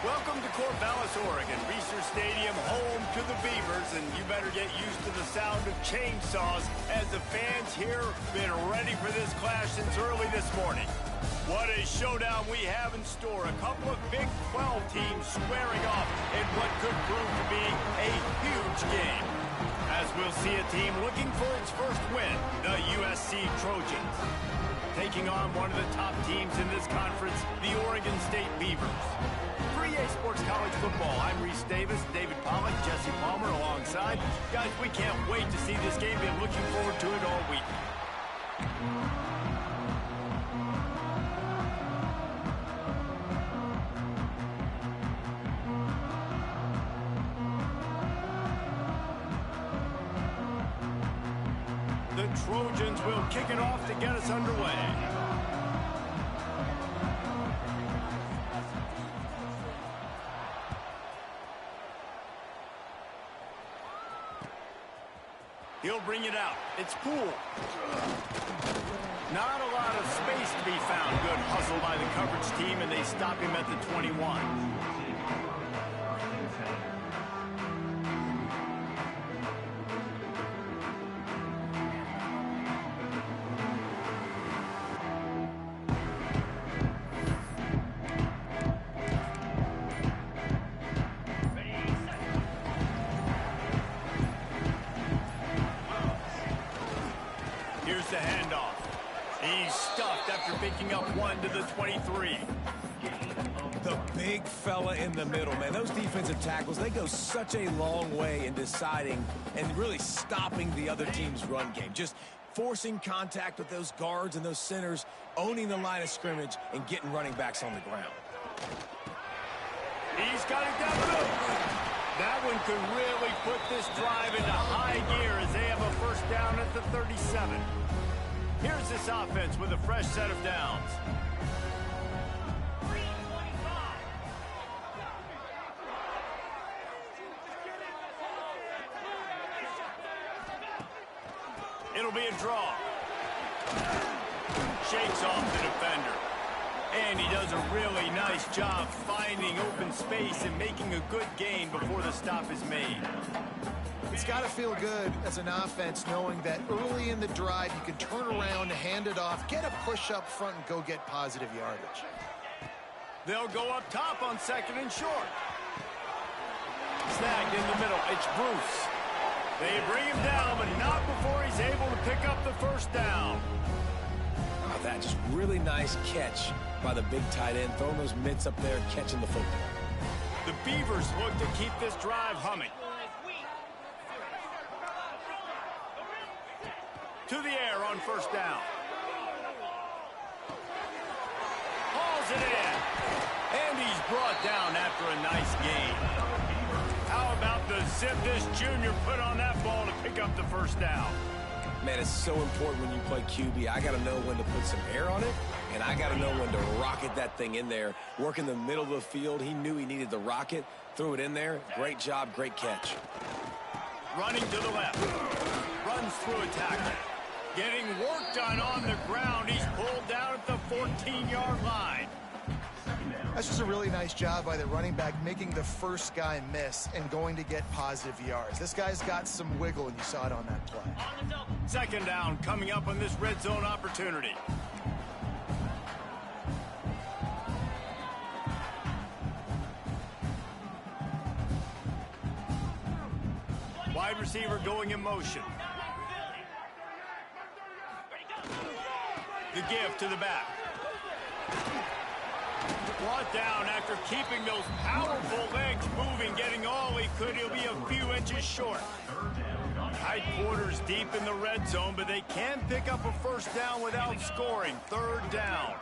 Welcome to Corvallis, Oregon, Research Stadium, home to the Beavers, and you better get used to the sound of chainsaws as the fans here have been ready for this clash since early this morning. What a showdown we have in store. A couple of Big 12 teams squaring off in what could prove to be a huge game. As we'll see a team looking for its first win, the USC Trojans, taking on one of the top teams in this conference, the Oregon State Beavers. For EA Sports College Football, I'm Reese Davis, David Pollack, Jesse Palmer alongside. Guys, we can't wait to see this game. Been looking forward to it all week. The Trojans will kick it off to get us underway. He'll bring it out. It's Poole. Not a lot of space to be found. Good hustle by the coverage team, and they stop him at the 21. Here's the handoff. He's stuffed after picking up one to the 23. The big fella in the middle, man. Those defensive tackles, they go such a long way in deciding and really stopping the other team's run game. Just forcing contact with those guards and those centers, owning the line of scrimmage, and getting running backs on the ground. He's got it down the middle. That one could really put this drive into high gear as they have a first down at the 37. Here's this offense with a fresh set of downs. It'll be a draw. Shakes off the defender. And he does a really nice job finding open space and making a good gain before the stop is made. It's got to feel good as an offense knowing that early in the drive you can turn around, hand it off, get a push up front, and go get positive yardage. They'll go up top on second and short. Snagged in the middle. It's Bruce. They bring him down, but not before he's able to pick up the first down. Oh, that just really nice catch by the big tight end, throwing those mitts up there and catching the football. The Beavers look to keep this drive humming. To the air on first down. Hauls it in. And he's brought down after a nice gain. How about the zip this junior put on that ball to pick up the first down? Man, it's so important when you play QB. I got to know when to put some air on it, and I got to know when to rocket that thing in there. Work in the middle of the field. He knew he needed the rocket. Threw it in there. Great job, great catch. Running to the left. Runs through a tackle. Getting work done on the ground. He's pulled down at the 14-yard line. That's just a really nice job by the running back, making the first guy miss and going to get positive yards. This guy's got some wiggle, and you saw it on that play. Second down coming up on this red zone opportunity. Wide receiver going in motion. The give to the back. Brought down after keeping those powerful legs moving, getting all he could. He'll be a few inches short. Tight quarters deep in the red zone, but they can pick up a first down without scoring. Third down.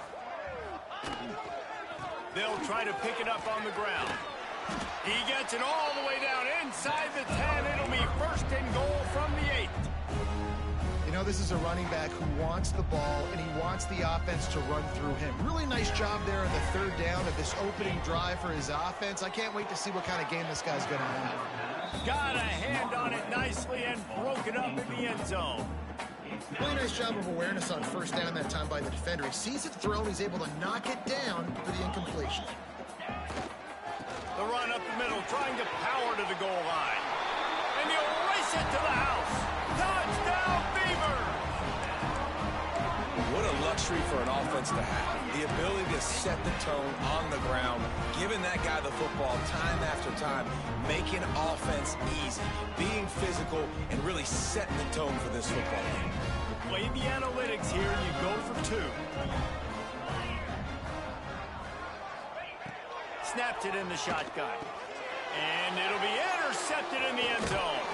They'll try to pick it up on the ground. He gets it all the way down inside the 10. It'll be first and goal from the 8. You know, this is a running back who wants the ball, and he wants the offense to run through him. Really nice job there on the third down of this opening drive for his offense. I can't wait to see what kind of game this guy's going to have. Got a hand on it nicely and broke it up in the end zone. Really nice job of awareness on first down that time by the defender. He sees it thrown, he's able to knock it down for the incompletion. trying to power to the goal line. And he'll race it to the house. Touchdown, Beavers! What a luxury for an offense to have. The ability to set the tone on the ground, giving that guy the football time after time, making offense easy, being physical, and really setting the tone for this football game. Play the analytics here, and you go for 2. Snapped it in the shotgun. And it'll be intercepted in the end zone.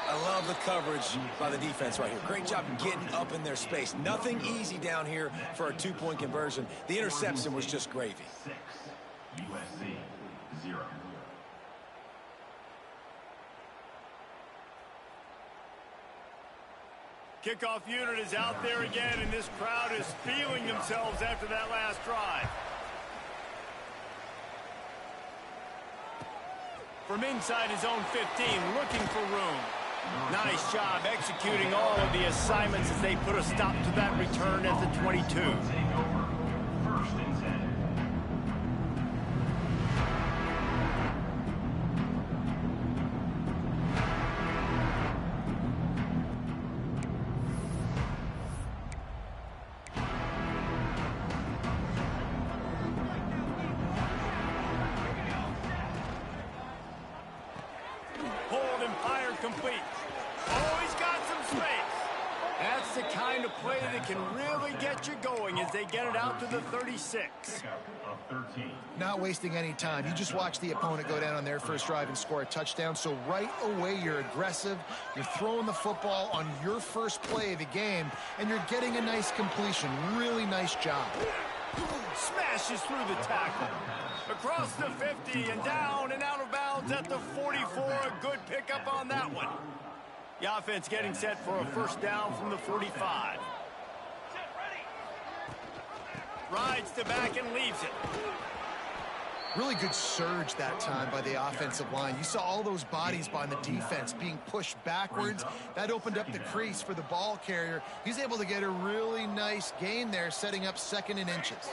I love the coverage by the defense right here. Great job getting up in their space. Nothing easy down here for a 2-point conversion. The interception was just gravy. 6, USC 0. Kickoff unit is out there again, and this crowd is feeling themselves after that last drive. From inside his own 15, looking for room. Nice job executing all of the assignments as they put a stop to that return at the 22. Take over. 1st and 10. Hold and fire complete. Oh, he's got some space. That's the kind of play that can really get you going as they get it out to the 36. Pickup of 13. Not wasting any time. You just watch the opponent go down on their first drive and score a touchdown. So right away, you're aggressive. You're throwing the football on your first play of the game, and you're getting a nice completion. Really nice job. Smashes through the tackle. Across the 50 and down and out of bounds at the 44. A good pickup on that one. The offense getting set for a first down from the 45. Rides the back and leaves it. Really good surge that time by the offensive line. You saw all those bodies by the defense being pushed backwards. That opened up the crease for the ball carrier. He's able to get a really nice gain there, setting up 2nd and inches.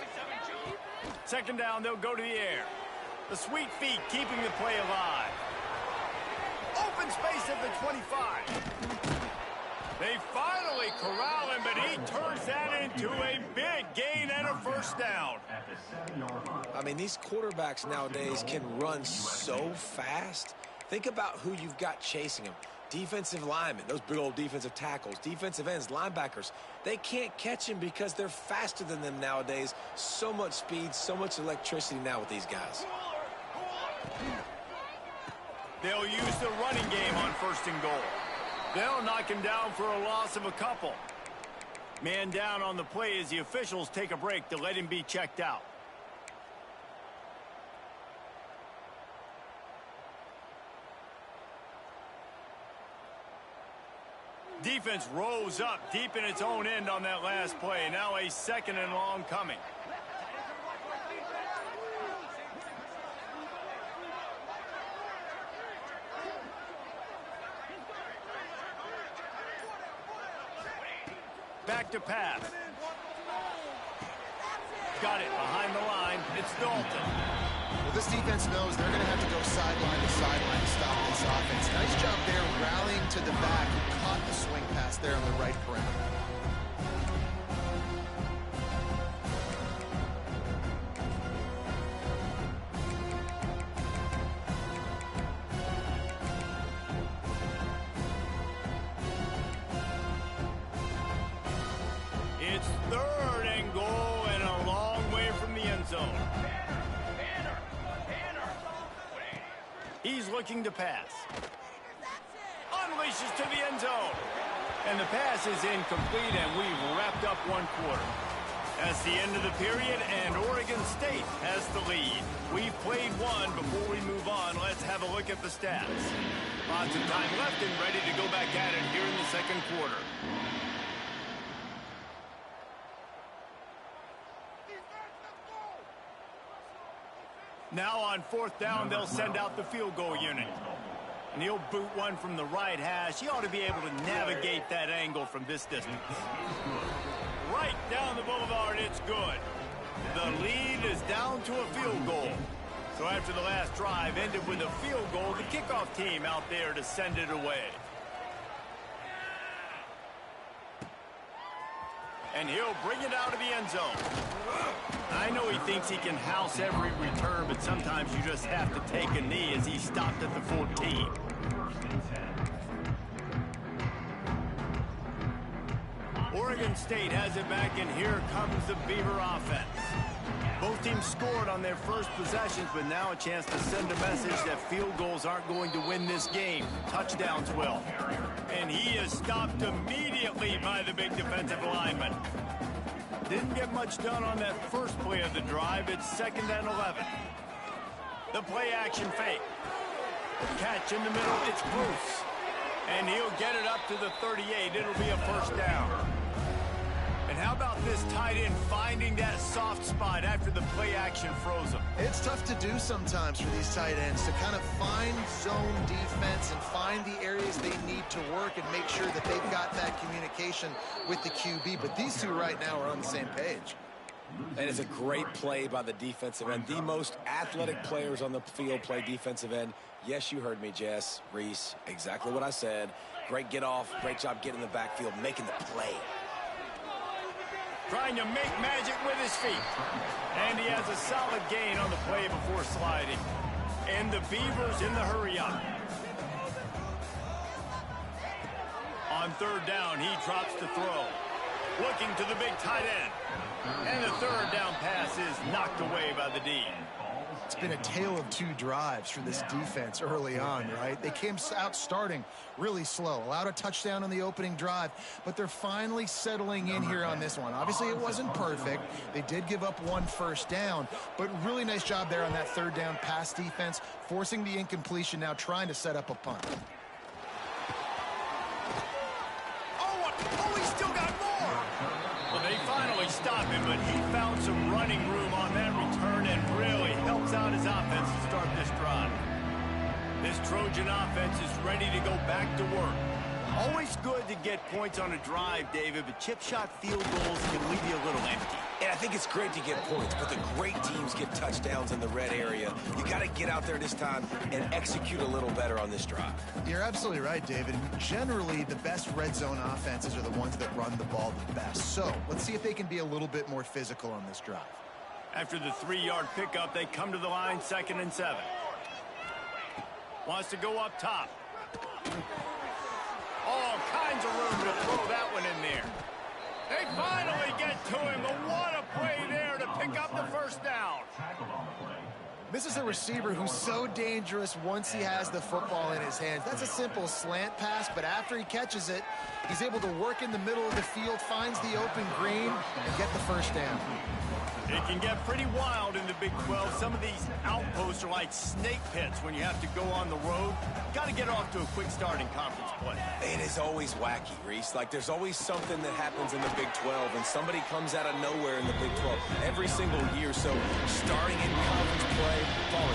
2nd down, they'll go to the air. The sweet feet keeping the play alive. Open space at the 25. They finally corral him, but he turns that into a big gain and a first down. At the 7-yard line. I mean, these quarterbacks nowadays can run so fast. Think about who you've got chasing them. Defensive linemen, those big old defensive tackles, defensive ends, linebackers. They can't catch him because they're faster than them nowadays. So much speed, so much electricity now with these guys. They'll use the running game on 1st and goal. They'll knock him down for a loss of a couple. Man down on the play as the officials take a break to let him be checked out. Defense rose up deep in its own end on that last play. Now a 2nd and long coming. Back to pass. Got it behind the line. It's Dalton. Well, this defense knows they're going to have to go sideline to sideline to stop this offense. Nice job there rallying to the back. Caught the swing pass there on the right perimeter. It's 3rd and goal and a long way from the end zone. He's looking to pass. Unleashes to the end zone. And the pass is incomplete, and we've wrapped up 1 quarter. That's the end of the period, and Oregon State has the lead. We've played 1. Before we move on, let's have a look at the stats. Lots of time left and ready to go back at it here in the 2nd quarter. Now on 4th down, they'll send out the field goal unit. And he'll boot one from the right hash. He ought to be able to navigate that angle from this distance. Right down the boulevard, it's good. The lead is down to a field goal. So after the last drive ended with a field goal, the kickoff team out there to send it away. And he'll bring it out of the end zone. I know he thinks he can house every return, but sometimes you just have to take a knee as he stopped at the 14. Oregon State has it back, and here comes the Beaver offense. Both teams scored on their first possessions, but now a chance to send a message that field goals aren't going to win this game. Touchdowns will. And he is stopped immediately by the big defensive lineman. Didn't get much done on that first play of the drive. It's 2nd and 11. The play action fake. Catch in the middle. It's Bruce. And he'll get it up to the 38. It'll be a first down. And how about this tight end finding that soft spot after the play action froze him? It's tough to do sometimes for these tight ends to kind of find zone defense and find the areas they need to work and make sure that they've got that communication with the QB. But these two right now are on the same page. And it's a great play by the defensive end. The most athletic players on the field play defensive end. Yes, you heard me, Jess, Reese, exactly what I said. Great get off, great job getting in the backfield, making the play. Trying to make magic with his feet. And he has a solid gain on the play before sliding. And the Beavers in the hurry up. On 3rd down, he drops to throw. Looking to the big tight end. And the 3rd down pass is knocked away by the D. It's been a tale of 2 drives for this defense early on, right? They came out starting really slow, allowed a touchdown on the opening drive, but they're finally settling in here on this one. Obviously, it wasn't perfect. They did give up 1 first down, but really nice job there on that 3rd down pass defense, forcing the incompletion, now trying to set up a punt. Oh, he's still got more! Well, they finally stopped him, but he found some running room on that return and really helps out his offense to start this drive. This Trojan offense is ready to go back to work. Always good to get points on a drive, David, but chip shot field goals can leave you a little empty. And I think it's great to get points, but the great teams get touchdowns in the red area. You got to get out there this time and execute a little better on this drive. You're absolutely right, David. Generally, the best red zone offenses are the ones that run the ball the best. So let's see if they can be a little bit more physical on this drive. After the 3-yard pickup, they come to the line, 2nd and 7. Wants to go up top. All kinds of room to throw that one in there. They finally get to him, but what a play there to pick up the first down. This is a receiver who's so dangerous once he has the football in his hands. That's a simple slant pass, but after he catches it, he's able to work in the middle of the field, finds the open green, and get the first down. It can get pretty wild in the Big 12. Some of these outposts are like snake pits when you have to go on the road. Got to get off to a quick start in conference play. It is always wacky, Reese. Like, there's always something that happens in the Big 12, and somebody comes out of nowhere in the Big 12 every single year. So starting in conference play,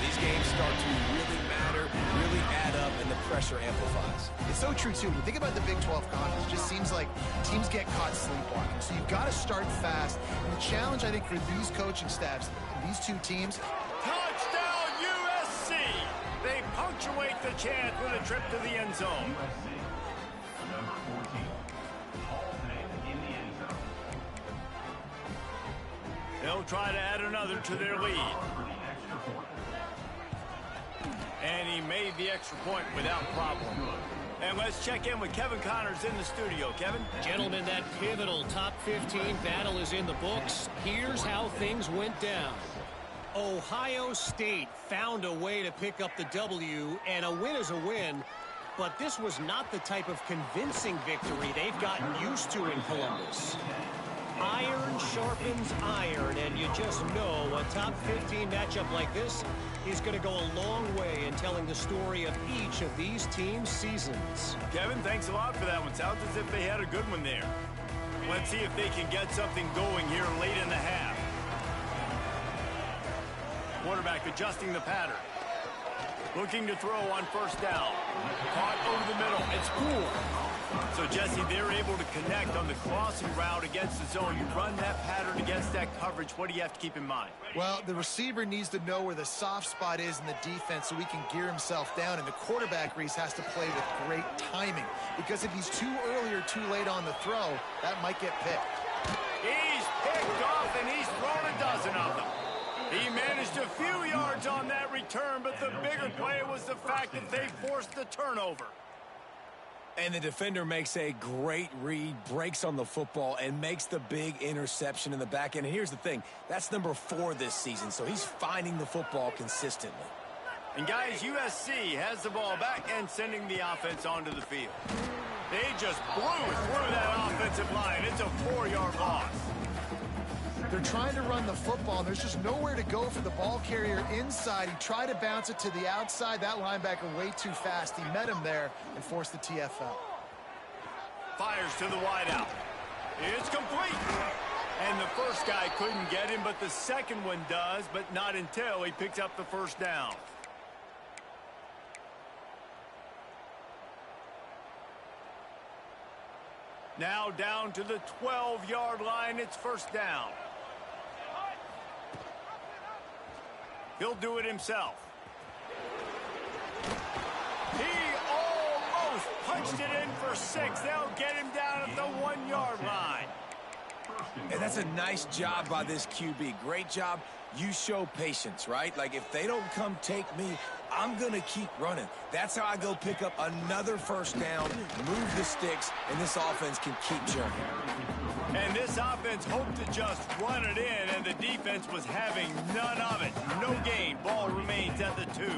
these games start to really matter, really add up, and the pressure amplifies. It's so true, too. When you think about the Big 12 conference, it just seems like teams get caught sleepwalking. So you've got to start fast. And the challenge, I think, for these coaching staffs, these two teams. Touchdown, USC! They punctuate the chant with a trip to the end zone. Number 14, Hall in the end zone. They'll try to add another to their lead. And he made the extra point without problem. And let's check in with Kevin Connors in the studio. Kevin? Gentlemen, that pivotal top 15 battle is in the books. Here's how things went down. Ohio State found a way to pick up the W, and a win is a win. But this was not the type of convincing victory they've gotten used to in Columbus. Iron sharpens iron, and you just know a top 15 matchup like this is going to go a long way in telling the story of each of these teams' seasons. Kevin, thanks a lot for that one. Sounds as if they had a good one there. Let's see if they can get something going here late in the half. Quarterback adjusting the pattern. Looking to throw on first down. Caught over the middle. It's Poole. So, Jesse, they're able to connect on the crossing route against the zone. You run that pattern against that coverage. What do you have to keep in mind? Well, the receiver needs to know where the soft spot is in the defense so he can gear himself down. And the quarterback, Reese, has to play with great timing. Because if he's too early or too late on the throw, that might get picked. He's picked off, and he's thrown a dozen of them. He managed a few yards on that return, but the bigger play was the fact that they forced the turnover. And the defender makes a great read, breaks on the football, and makes the big interception in the back end. And here's the thing, that's number 4 this season, so he's finding the football consistently. And guys, USC has the ball back and sending the offense onto the field. They just blew through that offensive line. It's a 4-yard loss. They're trying to run the football, and there's just nowhere to go for the ball carrier inside. He tried to bounce it to the outside. That linebacker way too fast. He met him there and forced the TFL. Fires to the wideout. It's complete. And the first guy couldn't get him, but the second one does, but not until he picks up the first down. Now down to the 12-yard line. It's first down. He'll do it himself. He almost punched it in for 6. They'll get him down at the 1-yard line. And that's a nice job by this QB. Great job. You show patience, right? Like, if they don't come take me, I'm going to keep running. That's how I go pick up another first down, move the sticks, and this offense can keep churning. And this offense hoped to just run it in, and the defense was having none of it. No gain. Ball remains at the 2.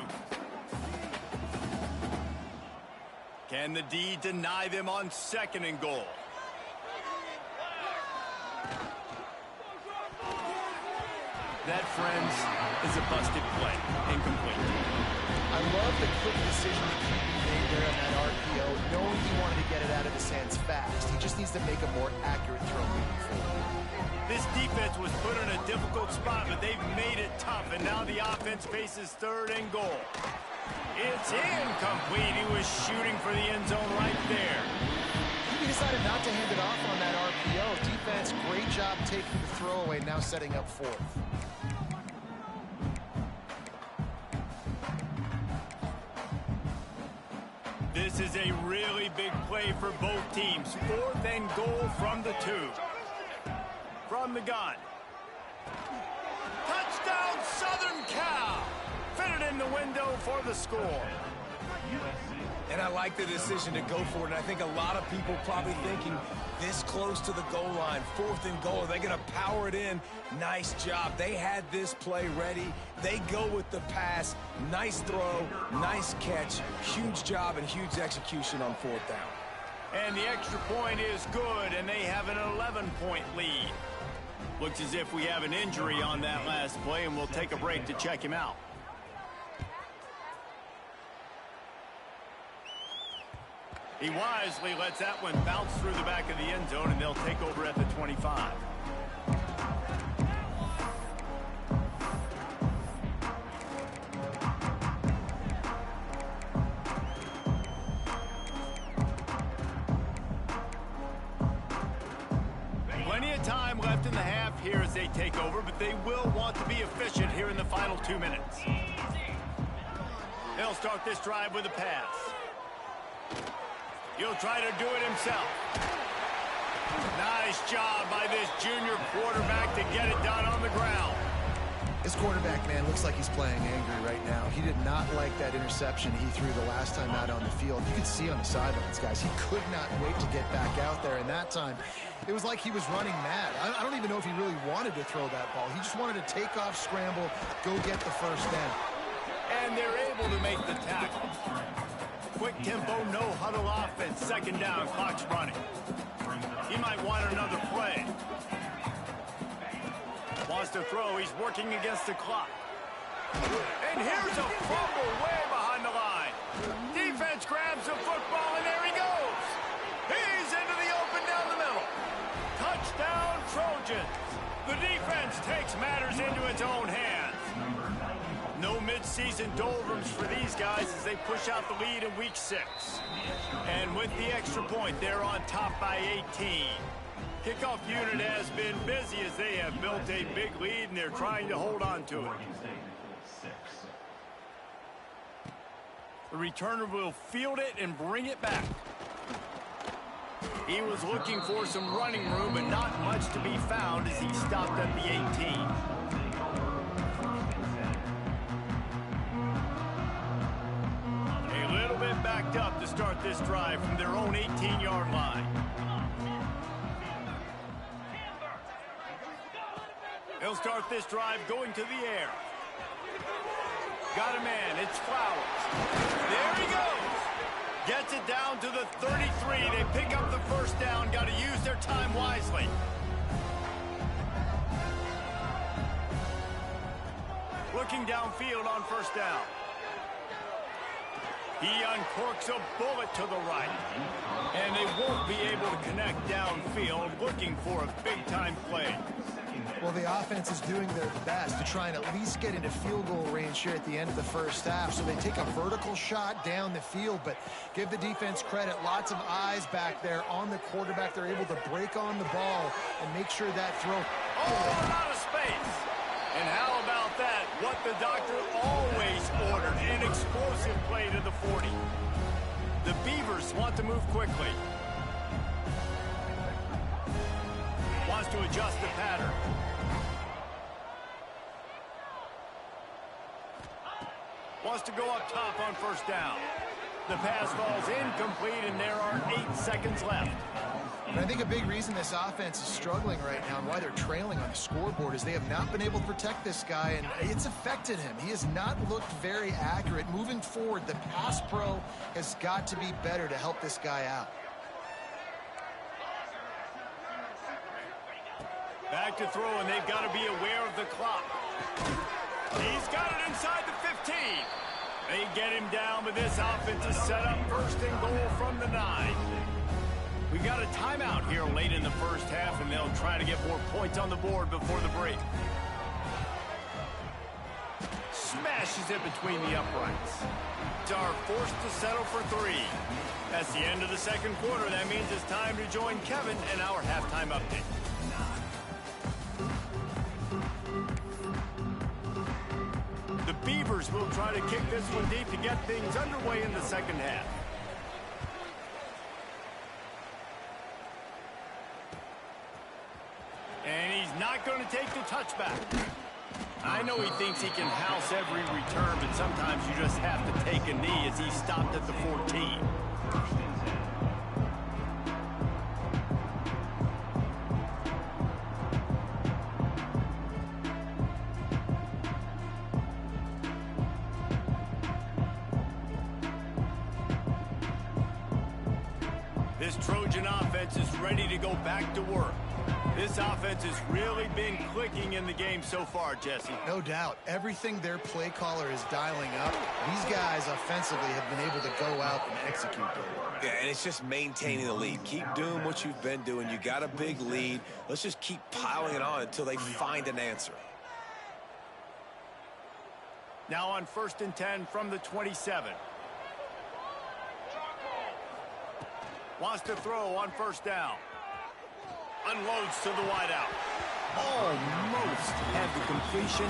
Can the D deny them on 2nd and goal? That, friends, is a busted play. Incomplete. I love the quick decision that QB made there on that RPO, knowing he wanted to get it out of his hands fast. He just needs to make a more accurate throw moving forward. This defense was put in a difficult spot, but they've made it tough, and now the offense faces 3rd and goal. It's incomplete. He was shooting for the end zone right there. He decided not to hand it off on that RPO. Defense, great job taking the throwaway, now setting up 4th. This is a really big play for both teams. 4th and goal from the 2. From the gun. Touchdown, Southern Cal! Fitted in the window for the score. And I like the decision to go for it. And I think a lot of people probably thinking this close to the goal line, 4th and goal, are they going to power it in? Nice job. They had this play ready. They go with the pass. Nice throw, nice catch. Huge job and huge execution on 4th down. And the extra point is good, and they have an 11-point lead. Looks as if we have an injury on that last play, and we'll take a break to check him out. He wisely lets that one bounce through the back of the end zone, and they'll take over at the 25. Plenty of time left in the half here as they take over, but they will want to be efficient here in the final 2 minutes. They'll start this drive with a pass. He'll try to do it himself. Nice job by this junior quarterback to get it done on the ground. This quarterback, man, looks like he's playing angry right now. He did not like that interception he threw the last time out on the field. You could see on the sidelines, guys, he could not wait to get back out there. And that time, it was like he was running mad. I don't even know if he really wanted to throw that ball. He just wanted to take off, scramble, go get the first down. And they're able to make the tackle. Quick tempo, no huddle offense. 2nd down, clock's running. He might want another play. Wants to throw, he's working against the clock. And here's a fumble way behind the line. Defense grabs the football, and there he goes. He's into the open down the middle. Touchdown, Trojans. The defense takes matters into its own hands. No midfield good season doldrums for these guys as they push out the lead in week 6. And with the extra point, they're on top by 18. Kickoff unit has been busy as they have built a big lead and they're trying to hold on to it. The returner will field it and bring it back. He was looking for some running room, but not much to be found as he stopped at the 18. A little bit backed up to start this drive from their own 18-yard line. He'll start this drive going to the air. Got a man, it's Flowers. There he goes. Gets it down to the 33. They pick up the first down. Got to use their time wisely. Looking downfield on first down. He uncorks a bullet to the right. And they won't be able to connect downfield, looking for a big-time play. Well, the offense is doing their best to try and at least get into field goal range here at the end of the first half. So they take a vertical shot down the field, but give the defense credit. Lots of eyes back there on the quarterback. They're able to break on the ball and make sure that throw... Oh, out of space. And how about that? What the doctor always ordered, an explosive play to the 40. The Beavers want to move quickly. Wants to adjust the pattern. Wants to go up top on first down. The pass falls incomplete, and there are 8 seconds left. And I think a big reason this offense is struggling right now and why they're trailing on the scoreboard is they have not been able to protect this guy, and it's affected him. He has not looked very accurate. Moving forward, the pass pro has got to be better to help this guy out. Back to throw, and they've got to be aware of the clock. He's got it inside the 15. They get him down, but this offense is set up first and goal from the 9. We got a timeout here late in the first half, and they'll try to get more points on the board before the break. Smashes it between the uprights. Are forced to settle for 3. That's the end of the second quarter. That means it's time to join Kevin in our halftime update. The Beavers will try to kick this one deep to get things underway in the second half. And he's not going to take the touchback. I know he thinks he can house every return, but sometimes you just have to take a knee as he stopped at the 14. This Trojan offense is ready to go back to work. This offense has really been clicking in the game so far, Jesse. No doubt. Everything their play caller is dialing up, these guys offensively have been able to go out and execute there. Yeah, and it's just maintaining the lead. Keep doing what you've been doing. You got a big lead. Let's just keep piling it on until they find an answer. Now on 1st and 10 from the 27. Wants to throw on first down. Unloads to the wideout. Almost had the completion.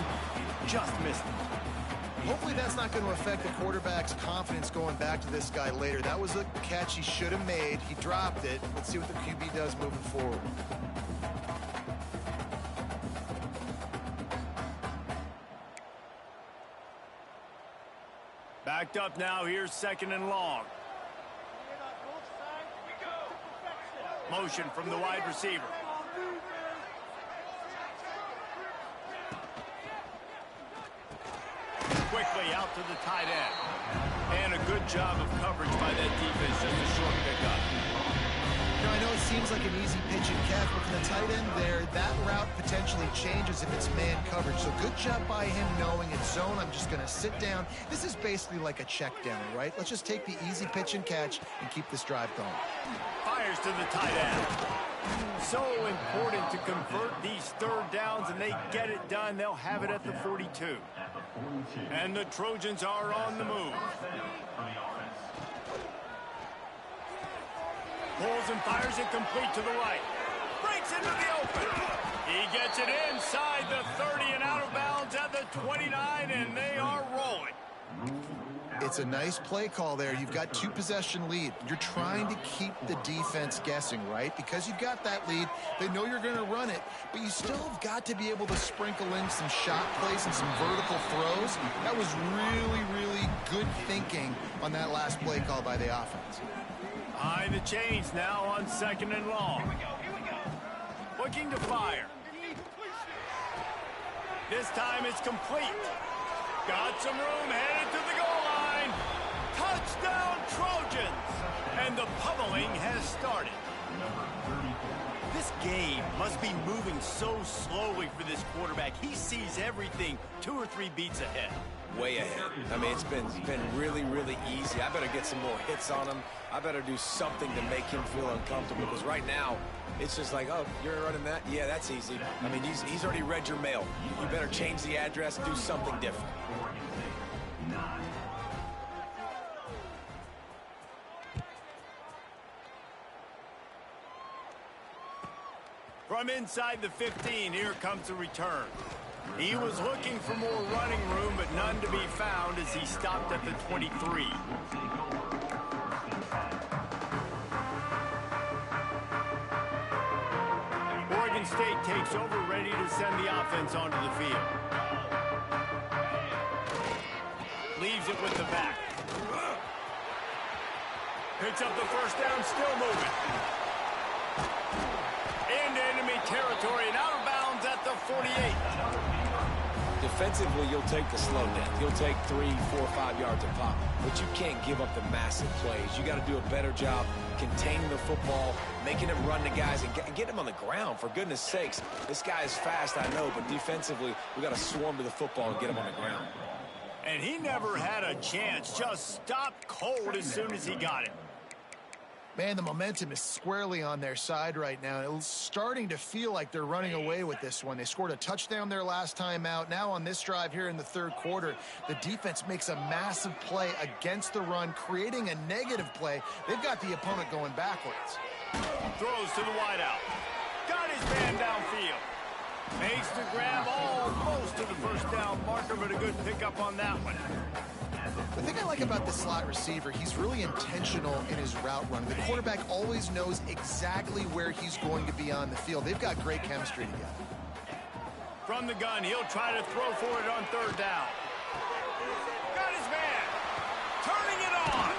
Just missed it. Hopefully that's not going to affect the quarterback's confidence going back to this guy later. That was a catch he should have made. He dropped it. Let's see what the QB does moving forward. Backed up now. Here's 2nd and long. Motion from the wide receiver. Quickly out to the tight end. And a good job of coverage by that defense. Just a short pickup. You know, I know it seems like an easy pitch and catch, but from the tight end there, that route potentially changes if it's man coverage. So good job by him knowing it's zone. I'm just going to sit down. This is basically like a check down, right? Let's just take the easy pitch and catch and keep this drive going. Fires to the tight end. So important to convert these third downs, and they get it done. They'll have it at the 42. And the Trojans are on the move. Pulls and fires it complete to the right. Breaks into the open. He gets it inside the 30 and out of bounds at the 29, and they are rolling. It's a nice play call there. You've got 2-possession lead. You're trying to keep the defense guessing, right? Because you've got that lead, they know you're going to run it, but you still have got to be able to sprinkle in some shot plays and some vertical throws. That was really, really good thinking on that last play call by the offense. Behind the chains now on 2nd and long. Looking to fire. This time it's complete. Got some room, headed to the goal line. Touchdown, Trojans! And the pummeling has started. This game must be moving so slowly for this quarterback. He sees everything 2 or 3 beats ahead. Way ahead. I mean, it's been really, really easy. I better get some more hits on him. I better do something to make him feel uncomfortable, because right now, it's just like, oh, you're running that? Yeah, that's easy. I mean, he's already read your mail. You better change the address, do something different. From inside the 15, here comes the return. He was looking for more running room, but none to be found as he stopped at the 23. Oregon State takes over, ready to send the offense onto the field. Leaves it with the back. Picks up the first down, still moving. Into enemy territory and out of bounds at the 48. Defensively, you'll take the slow down. You'll take 3, 4, 5 yards a pop, but you can't give up the massive plays. You got to do a better job containing the football, making him run the guys, and get him on the ground. For goodness sakes, this guy is fast, I know, but defensively, we got to swarm to the football and get him on the ground. And he never had a chance. Just stopped cold as soon as he got it. Man, the momentum is squarely on their side right now. It's starting to feel like they're running away with this one. They scored a touchdown their last time out. Now on this drive here in the 3rd quarter, the defense makes a massive play against the run, creating a negative play. They've got the opponent going backwards. Throws to the wideout. Got his man downfield. Makes the grab almost to the first down marker, but a good pickup on that one. The thing I like about the slot receiver, he's really intentional in his route run. The quarterback always knows exactly where he's going to be on the field. They've got great chemistry together. From the gun, he'll try to throw for it on 3rd down. Got his man. Turning it on.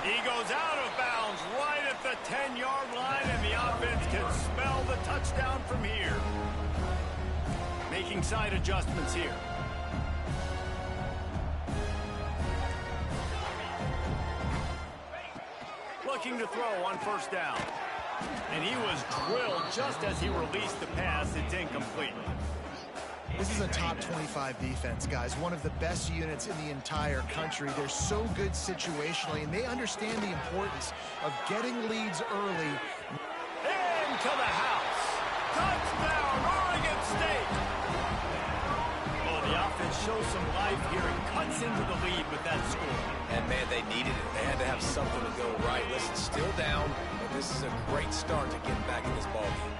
He goes out of bounds right at the 10-yard line, and the offense can smell the touchdown from here. Making side adjustments here. Looking to throw on 1st down. And he was drilled just as he released the pass. It's incomplete. This is a top 25 defense, guys. One of the best units in the entire country. They're so good situationally, and they understand the importance of getting leads early. Into the house. Touchdown, Oregon State. Oh, the offense shows some life here and cuts into the lead with that score. And, man, they needed it. They had to have something to go right. Listen, still down, but this is a great start to getting back in this ballgame.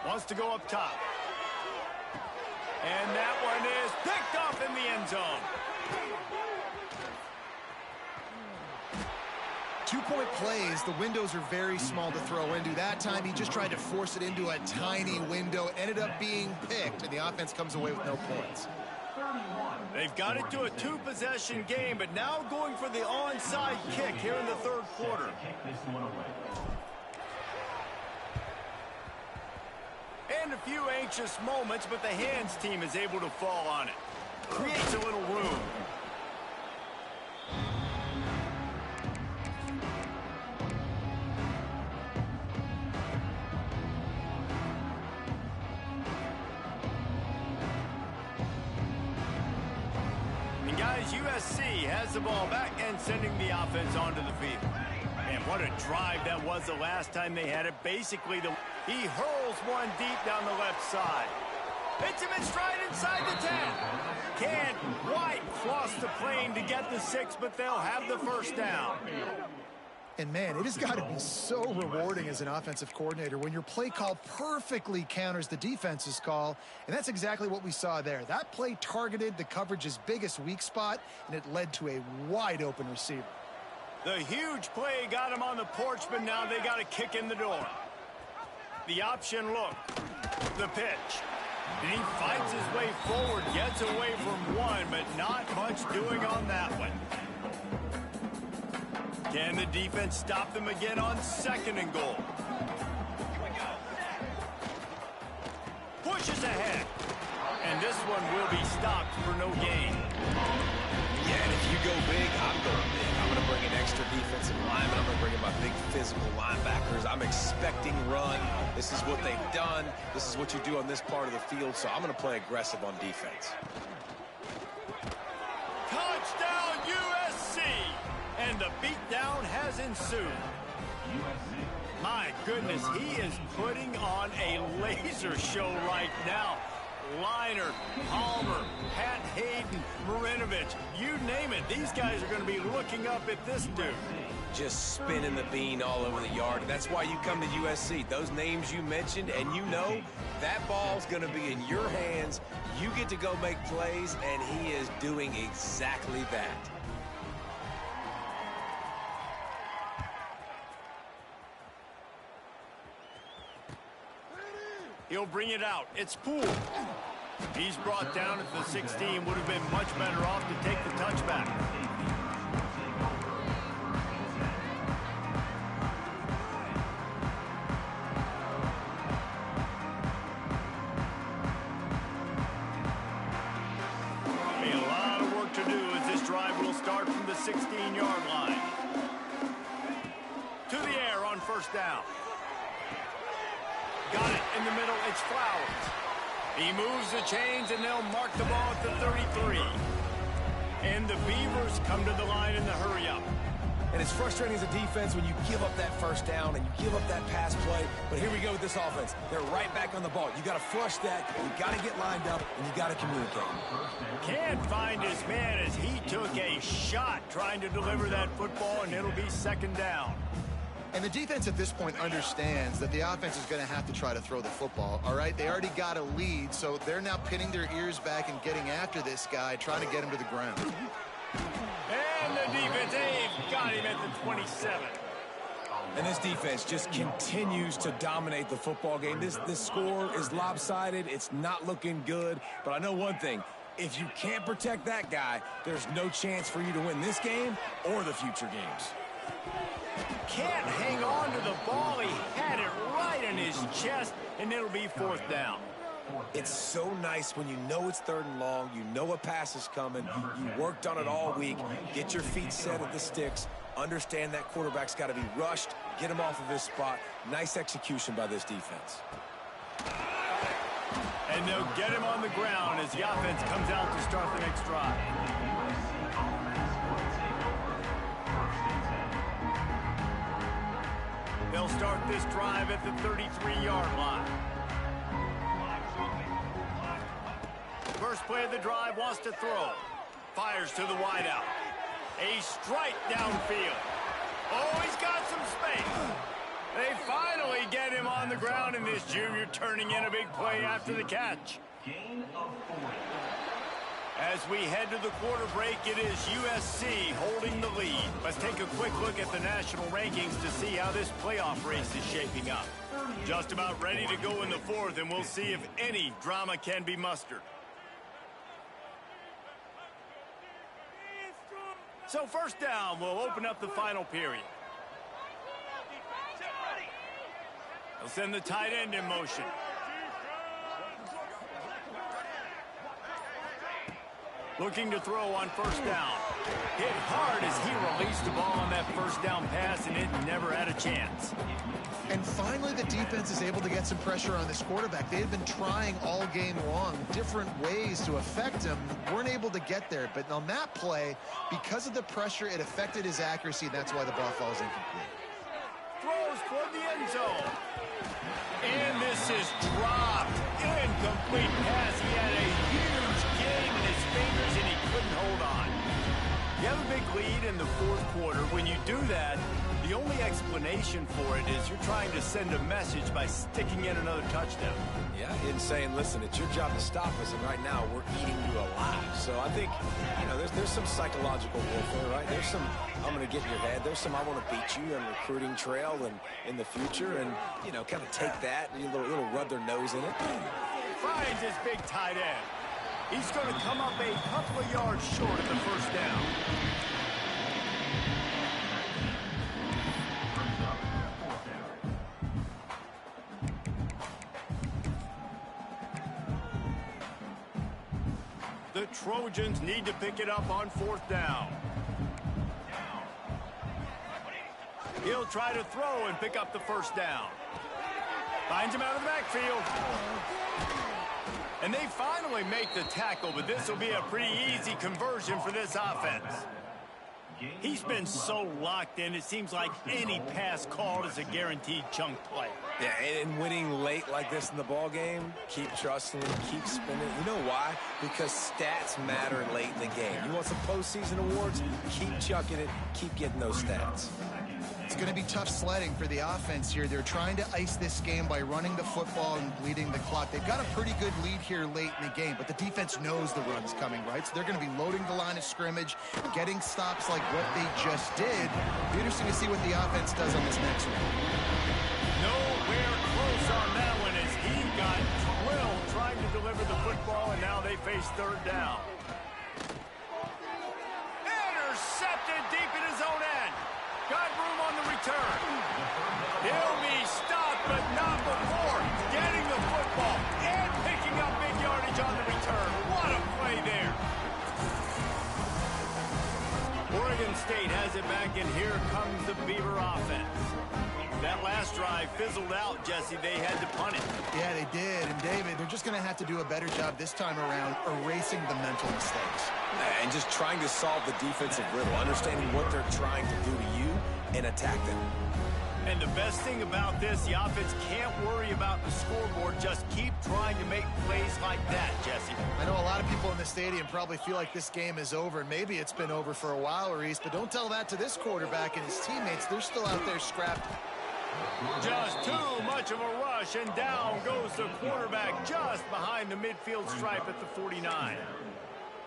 Wants to go up top. And that one is picked off in the end zone. 2-point plays, the windows are very small to throw into. That time, he just tried to force it into a tiny window. It ended up being picked, and the offense comes away with no points. They've got it to a 2-possession game, but now going for the onside kick here in the 3rd quarter. And a few anxious moments, but the hands team is able to fall on it. Creates a little room. And guys, USC has the ball back and sending the offense onto the field. Man, what a drive that was the last time they had it. Basically, he hurls one deep down the left side. Hits him in stride inside the 10. Can't quite cross the plane to get the 6, but they'll have the first down. And, man, it has got to be so rewarding as an offensive coordinator when your play call perfectly counters the defense's call, and that's exactly what we saw there. That play targeted the coverage's biggest weak spot, and it led to a wide-open receiver. The huge play got him on the porch, but now they got to kick in the door. The option look. The pitch. And he fights his way forward, gets away from one, but not much doing on that one. Can the defense stop them again on 2nd and goal? Pushes ahead. And this one will be stopped for no gain. Yeah, and if you go big, I'm going big. I'm going to bring an extra defensive lineman. I'm going to bring in my big physical linebackers. I'm expecting run. This is what they've done. This is what you do on this part of the field, so I'm going to play aggressive on defense. Touchdown, USC! And the beatdown has ensued. My goodness, he is putting on a laser show right now. Liner, Palmer, Pat Hayden, Marinovich, you name it. These guys are going to be looking up at this dude. Just spinning the bean all over the yard. That's why you come to USC. Those names you mentioned, and you know that ball's going to be in your hands. You get to go make plays, and he is doing exactly that. He'll bring it out. It's Poole. He's brought down at the 16. Would have been much better off to take the touchback. A lot of work to do as this drive will start from the 16-yard line. To the air on 1st down. Got it in the middle. It's Flowers. He moves the chains, and they'll mark the ball at the 33. And the Beavers come to the line in the hurry-up. And it's frustrating as a defense when you give up that 1st down and you give up that pass play. But here we go with this offense. They're right back on the ball. You got to flush that. You got to get lined up, and you got to communicate. Can't find his man as he took a shot trying to deliver that football, and it'll be 2nd down. And the defense at this point understands that the offense is going to have to try to throw the football, all right? They already got a lead, so they're now pinning their ears back and getting after this guy, trying to get him to the ground. And the defense, they've got him at the 27. And this defense just continues to dominate the football game. This score is lopsided. It's not looking good. But I know one thing. If you can't protect that guy, there's no chance for you to win this game or the future games. Can't hang on to the ball. He had it right in his chest, and it'll be 4th down. It's so nice when you know it's 3rd and long, you know a pass is coming, you worked on it all week, get your feet set at the sticks, understand that quarterback's got to be rushed, get him off of his spot. Nice execution by this defense. And they'll get him on the ground as the offense comes out to start the next drive. They'll start this drive at the 33-yard line. First play of the drive, wants to throw. Fires to the wideout. A strike downfield. Oh, he's got some space. They finally get him on the ground, and this junior turning in a big play after the catch. Gain of 40. As we head to the quarter break, it is USC holding the lead. Let's take a quick look at the national rankings to see how this playoff race is shaping up. Just about ready to go in the 4th, and we'll see if any drama can be mustered. So 1st down, we'll open up the final period. They'll send the tight end in motion. Looking to throw on 1st down. Hit hard as he released the ball on that 1st down pass, and it never had a chance. And finally, the defense is able to get some pressure on this quarterback. They had been trying all game long different ways to affect him. Weren't able to get there. But on that play, because of the pressure, it affected his accuracy, and that's why the ball falls incomplete. toward the end zone. And this is dropped. Incomplete pass. He had a huge game in his fingers, and he couldn't hold on. You have a big lead in the fourth quarter. When you do that, the only explanation for it is you're trying to send a message by sticking in another touchdown. Yeah, and saying, listen, it's your job to stop us, and right now we're eating you alive. So I think, you know, there's some psychological warfare, right? There's some, I'm going to get in your head. There's some, I want to beat you on recruiting trail and in the future, and, you know, kind of take that, and a little rub their nose in it. Finds his big tight end. He's going to come up a couple of yards short of the first down. The Trojans need to pick it up on fourth down. He'll try to throw and pick up the first down. Finds him out of the backfield. And they finally make the tackle, but this will be a pretty easy conversion for this offense. He's been so locked in, it seems like any pass called is a guaranteed chunk play. Yeah, and winning late like this in the ball game, keep trusting it, keep spinning. You know why? Because stats matter late in the game. You want some postseason awards? Keep chucking it, keep getting those stats. It's going to be tough sledding for the offense here. They're trying to ice this game by running the football and bleeding the clock. They've got a pretty good lead here late in the game, but the defense knows the run's coming, right? So they're going to be loading the line of scrimmage, getting stops like what they just did. It'll be interesting to see what the offense does on this next one. Nowhere close on that one as he got drilled trying to deliver the football, and now they face third down. Intercepted deep in his own end. Got room on the return. He'll be stopped, but not before getting the football and picking up big yardage on the return. What a play there. Oregon State has it back, and here comes the Beaver offense. That last drive fizzled out, Jesse. They had to punt it. Yeah, they did. And, David, they're just going to have to do a better job this time around erasing the mental mistakes. And just trying to solve the defensive riddle, understanding what they're trying to do to you and attack them. And the best thing about this, the offense can't worry about the scoreboard. Just keep trying to make plays like that, Jesse. I know a lot of people in the stadium probably feel like this game is over, and maybe it's been over for a while, Reese, but don't tell that to this quarterback and his teammates. They're still out there scrapping. Just too much of a rush, and down goes the quarterback just behind the midfield stripe at the 49.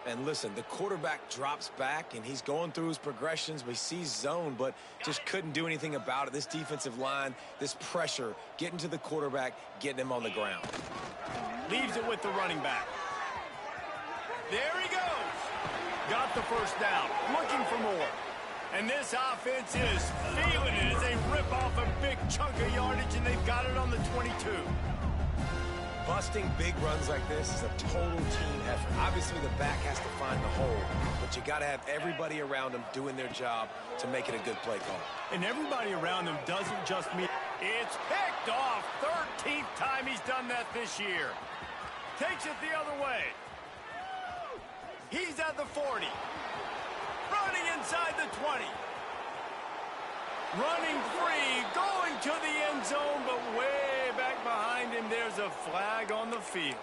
And listen, the quarterback drops back, and he's going through his progressions, but he sees zone, but just couldn't do anything about it. This defensive line, this pressure, getting to the quarterback, getting him on the ground. Leaves it with the running back. There he goes. Got the first down, looking for more. And this offense is feeling it as they rip off a big chunk of yardage, and they've got it on the 22. Busting big runs like this is a total team effort. Obviously, the back has to find the hole, but you got to have everybody around them doing their job to make it a good play call. And everybody around them doesn't just mean it's picked off. 13th time he's done that this year. Takes it the other way. He's at the 40. Running inside the 20. Running free, going to the end zone, but way back behind him, there's a flag on the field.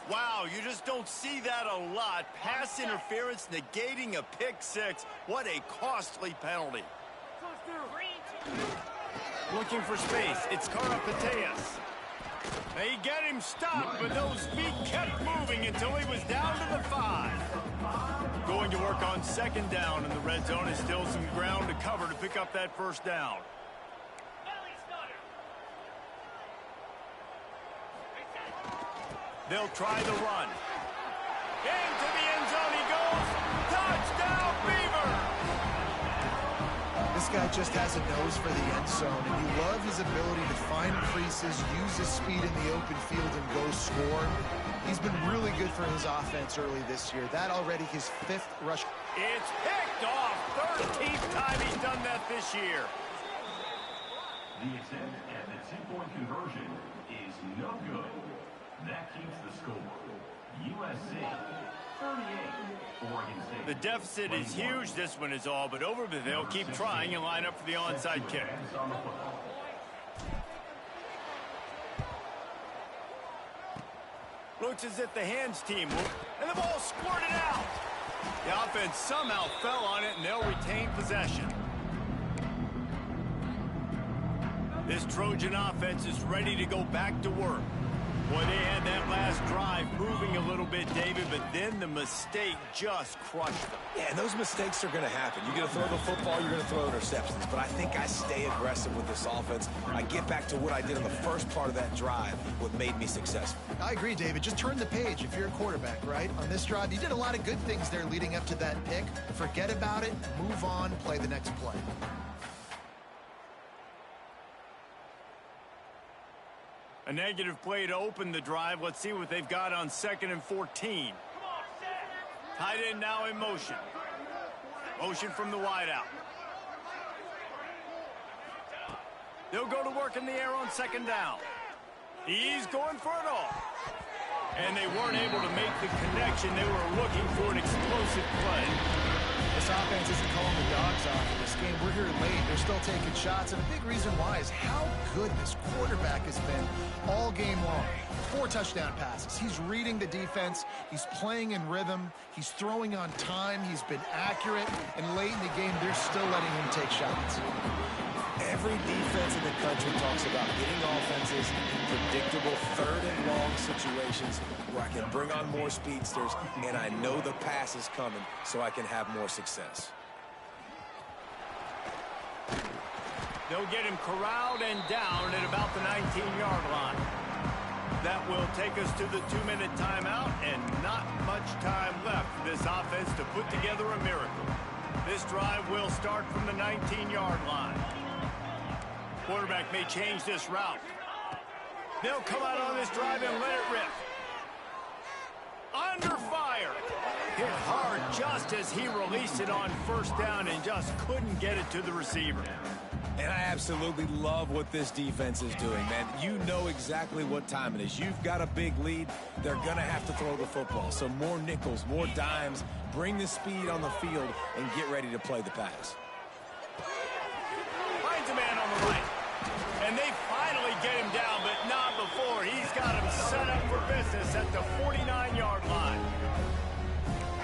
Wow, you just don't see that a lot. Pass interference negating a pick six. What a costly penalty. Looking for space. It's Karapateas. They get him stopped, but those feet kept moving until he was down to the 5. Going to work on second down in the red zone. Is still some ground to cover to pick up that first down. They'll try the run. Into the end zone he goes. Touchdown, Beaver! This guy just has a nose for the end zone, and you love his ability to find creases, use his speed in the open field, and go score. He's been really good for his offense early this year. That already his 5th rush. It's picked off. 13th time he's done that this year. The attempt at the 2-point conversion is no good. That keeps the score. USC 38, Oregon State. The deficit is huge. This one is all but over, but they'll keep trying and line up for the onside kick. Looks as if the hands team will, and the ball squirted out. The offense somehow fell on it, and they'll retain possession. This Trojan offense is ready to go back to work. Boy, they had that last drive moving a little bit, David, but then the mistake just crushed them. Yeah, and those mistakes are going to happen. You're going to throw the football, you're going to throw interceptions. But I think I stay aggressive with this offense. I get back to what I did in the first part of that drive, what made me successful. I agree, David. Just turn the page if you're a quarterback, right? On this drive, you did a lot of good things there leading up to that pick. Forget about it, move on, play the next play. A negative play to open the drive. Let's see what they've got on 2nd and 14. Tight end now in motion. Motion from the wideout. They'll go to work in the air on 2nd down. He's going for it all. And they weren't able to make the connection. They were looking for an explosive play. This offense isn't calling the dogs off in this game. We're here late. They're still taking shots. And a big reason why is how good this quarterback has been all game long. 4 touchdown passes. He's reading the defense. He's playing in rhythm. He's throwing on time. He's been accurate. And late in the game, they're still letting him take shots. Every defense in the country talks about getting offenses in predictable 3rd and long situations where I can bring on more speedsters and I know the pass is coming so I can have more success. They'll get him corralled and down at about the 19-yard line. That will take us to the 2-minute timeout, and not much time left for this offense to put together a miracle. This drive will start from the 19-yard line. Quarterback may change this route. They'll come out on this drive and let it rip. Under fire. Hit hard just as he released it on 1st down and just couldn't get it to the receiver. And I absolutely love what this defense is doing, man. You know exactly what time it is. You've got a big lead. They're going to have to throw the football. So more nickels, more dimes, bring the speed on the field, and get ready to play the pass. Finds a man on the right. And they finally get him down, but not before. He's got him set up for business at the 49-yard line.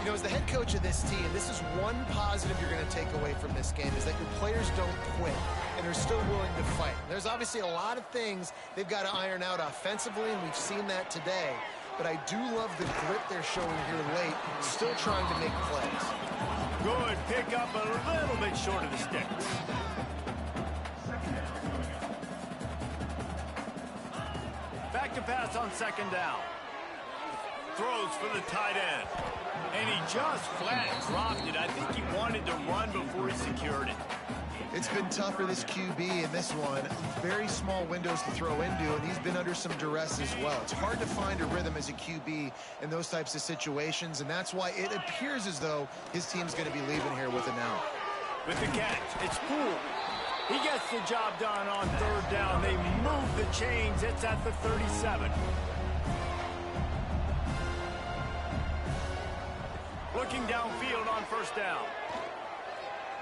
You know, as the head coach of this team, this is one positive you're going to take away from this game, is that your players don't quit and are still willing to fight. There's obviously a lot of things they've got to iron out offensively, and we've seen that today. But I do love the grit they're showing here late, still trying to make plays. Good pick up a little bit short of the sticks. Back to pass on 2nd down. Throws for the tight end. And he just flat dropped it. I think he wanted to run before he secured it. It's been tough for this QB in this one. Very small windows to throw into, and he's been under some duress as well. It's hard to find a rhythm as a QB in those types of situations, and that's why it appears as though his team's going to be leaving here with an out. With the catch, it's Poole. He gets the job done on 3rd down. They move the chains. It's at the 37. Looking downfield on 1st down.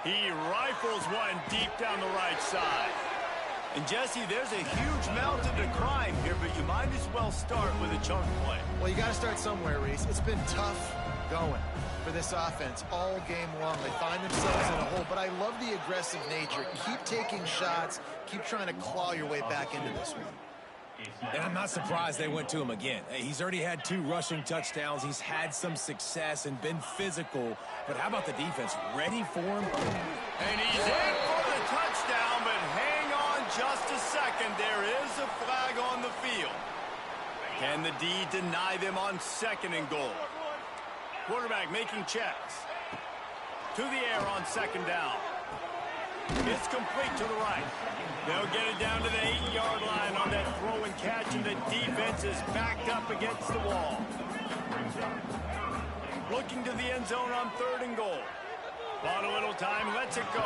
He rifles one deep down the right side. And Jesse, there's a huge mountain to climb here, but you might as well start with a chunk play. Well, you got to start somewhere, Reese. It's been tough going for this offense all game long. They find themselves in a hole, but I love the aggressive nature. Keep taking shots. Keep trying to claw your way back into this one. And I'm not surprised they went to him again. He's already had 2 rushing touchdowns. He's had some success and been physical. But how about the defense? Ready for him? And he's in for the touchdown, but hang on just a second. There is a flag on the field. Can the D deny them on 2nd and goal? Quarterback making checks. To the air on 2nd down. It's complete to the right. They'll get it down to the 8-yard line on that throw and catch, and the defense is backed up against the wall. Looking to the end zone on 3rd and goal. Bought a little time, lets it go.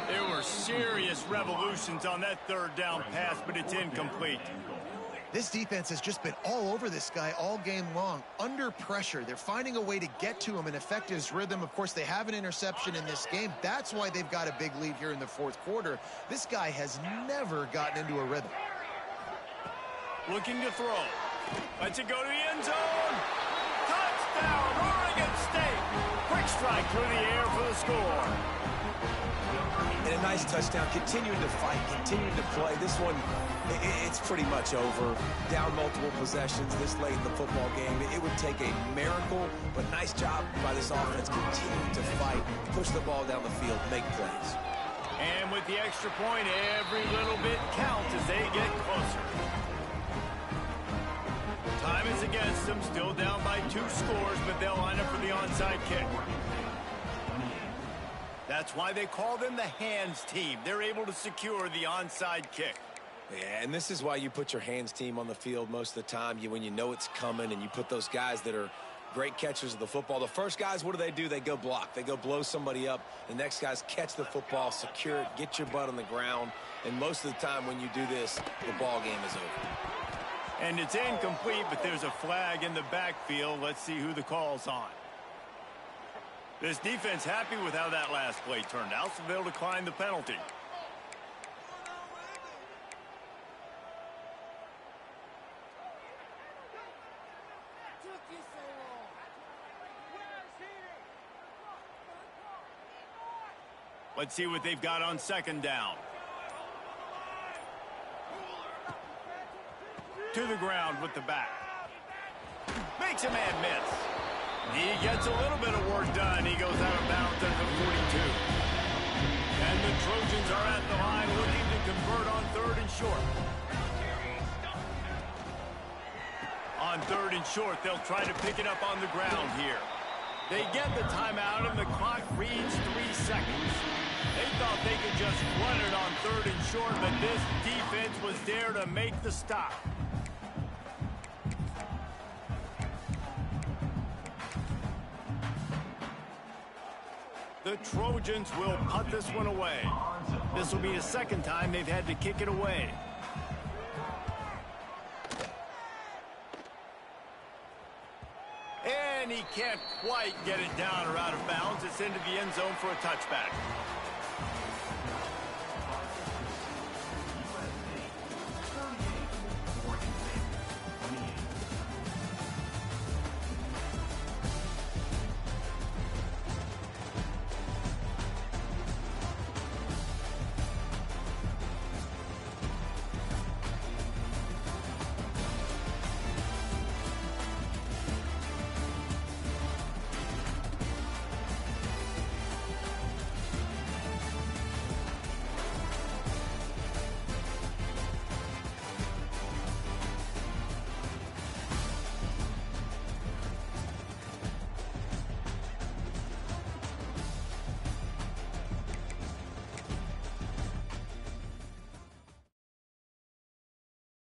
There were serious revolutions on that 3rd down pass, but it's incomplete. This defense has just been all over this guy all game long. Under pressure, they're finding a way to get to him and affect his rhythm. Of course, they have an interception in this game. That's why they've got a big lead here in the 4th quarter. This guy has never gotten into a rhythm. Looking to throw. Lets it go to the end zone. Touchdown, Oregon State. Quick strike through the air for the score. And a nice touchdown, continuing to fight, continuing to play. This one, it's pretty much over. Down multiple possessions this late in the football game. It would take a miracle, but nice job by this offense continuing to fight, push the ball down the field, make plays. And with the extra point, every little bit counts as they get closer. Time is against them, still down by 2 scores, but they'll line up for the onside kick. That's why they call them the hands team. They're able to secure the onside kick. Yeah, and this is why you put your hands team on the field most of the time. When you know it's coming, and you put those guys that are great catchers of the football. The first guys, what do? They go block. They go blow somebody up. The next guys catch the football, secure it, get your butt on the ground. And most of the time when you do this, the ball game is over. And it's incomplete, but there's a flag in the backfield. Let's see who the call's on. This defense happy with how that last play turned out, so they'll decline the penalty. Let's see what they've got on second down. To the ground with the back. Makes a man miss. He gets a little bit of work done. He goes out of bounds at the 42. And the Trojans are at the line looking to convert on 3rd and short. On 3rd and short, they'll try to pick it up on the ground here. They get the timeout and the clock reads 3 seconds. They thought they could just run it on 3rd and short, but this defense was there to make the stop. The Trojans will punt this one away. This will be the second time they've had to kick it away. And he can't quite get it down or out of bounds. It's into the end zone for a touchback.